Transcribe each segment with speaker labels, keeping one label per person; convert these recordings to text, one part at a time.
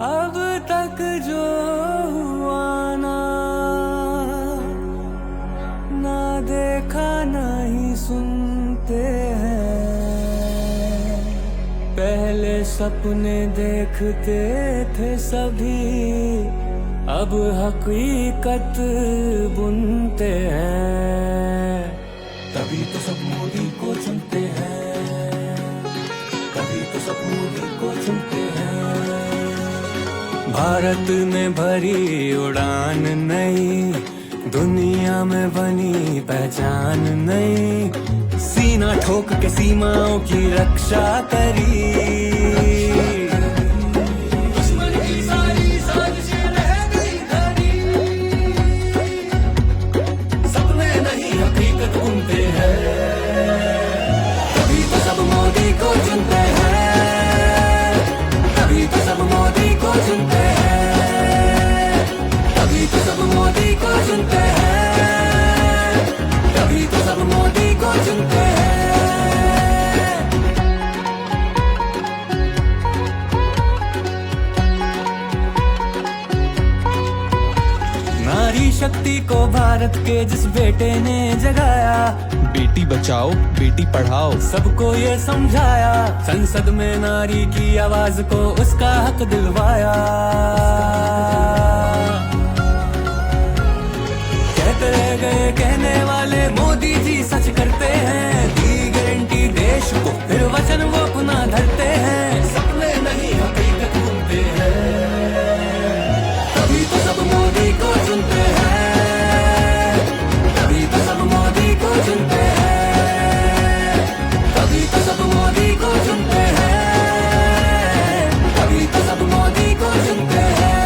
Speaker 1: अब तक जो हुआ ना देखा नहीं सुनते हैं। पहले सपने देखते थे सभी, अब हकीकत बुनते हैं। तभी तो सब मोदी को चुनते हैं, तभी तो सब मोदी को चुनते हैं। भारत में भरी उड़ान नई, दुनिया में बनी पहचान नई। सीना ठोक के सीमाओं की रक्षा करी, दुश्मन की सारी साजिशें रह गई धरी। सपने नहीं हकीकत बुनते हैं, तभी तो सब मोदी को चुनते हैं, तभी तो सब मोदी को चुनते हैं, तभी तो सब मोदी को चुनते हैं, तभी तो सब मोदी को चुनते हैं। नारी शक्ति को भारत के जिस बेटे ने जगाया,
Speaker 2: बेटी बचाओ बेटी पढ़ाओ
Speaker 1: सबको ये समझाया। संसद में नारी की आवाज को उसका हक दिलवाया। कहते रह गए कहने वाले, मोदी जी सच करते हैं। दी गारंटी देश को, फिर वचन वो पुनः धरते हैं। सपने नहीं हकीकत बुनते हैं, तभी तो सब मोदी को चुनते हैं, तभी तो सब मोदी को चुनते हैं, तभी तो सब मोदी को चुनते हैं, तभी तो सब मोदी को चुनते हैं।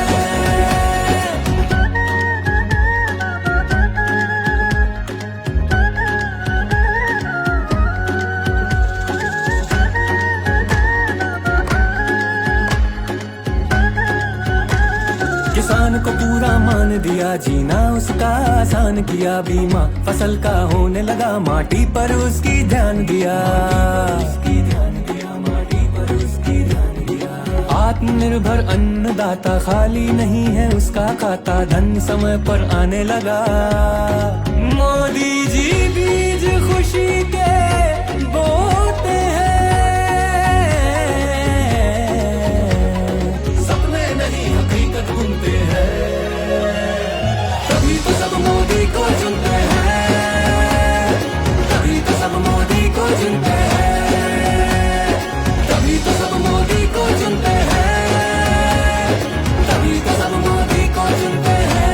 Speaker 1: किसान को पूरा मान दिया, जीना उसका आसान किया। बीमा फसल का होने लगा, माटी पर उसकी ध्यान दिया, माटी पर उसकी ध्यान दिया। आत्मनिर्भर अन्नदाता, खाली नहीं है उसका खाता। धन समय पर आने लगा, मोदी जी बीज खुशी के बोते हैं। सपने नहीं हकीकत बुनते हैं, तभी तो सब मोदी को चुनते हैं, तभी तो सब मोदी को चुनते हैं, तभी तो सब मोदी को चुनते हैं, तभी तो सब मोदी को चुनते हैं।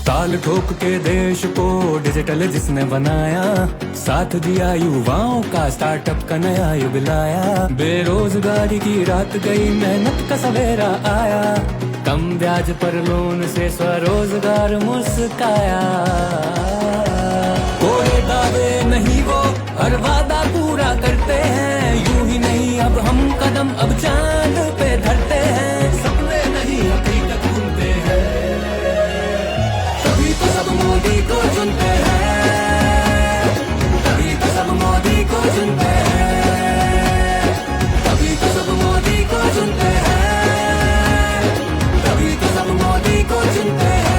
Speaker 1: ताल ठोक के देश को डिजिटल जिसने बनाया, साथ दिया युवाओं का, स्टार्टअप का नया युग लाया। बेरोजगारी की रात गई, मेहनत का सवेरा आया। कम ब्याज पर लोन से स्वरोजगार मुस्काया। कोई दावे नहीं वो हर वादा पूरा करते हैं। यूं ही नहीं अब हम कदम अब चांद पे धरते हैं। सपने नहीं हकीकत बुनते हैं, तभी तो सब मोदी को चुनते हैं, तभी तो सब मोदी को चुनते हैं, तभी तो सब मोदी को चुनते हैं, तभी तो सब मोदी को चुनते हैं।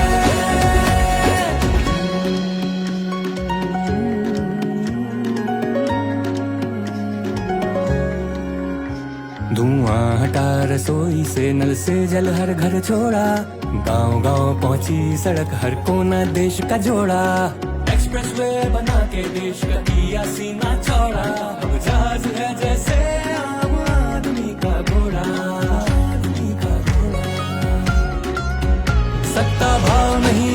Speaker 1: धुआं हटा रसोई से, नल से जल हर घर छोड़ा। गांव गांव पहुंची सड़क, हर कोना देश का जोड़ा। एक्सप्रेस वे बना के देश का किया सीना चौड़ा। अब जहाज है जैसे आम आदमी का घोड़ा, आदमी का घोड़ा। सत्ता भाव नहीं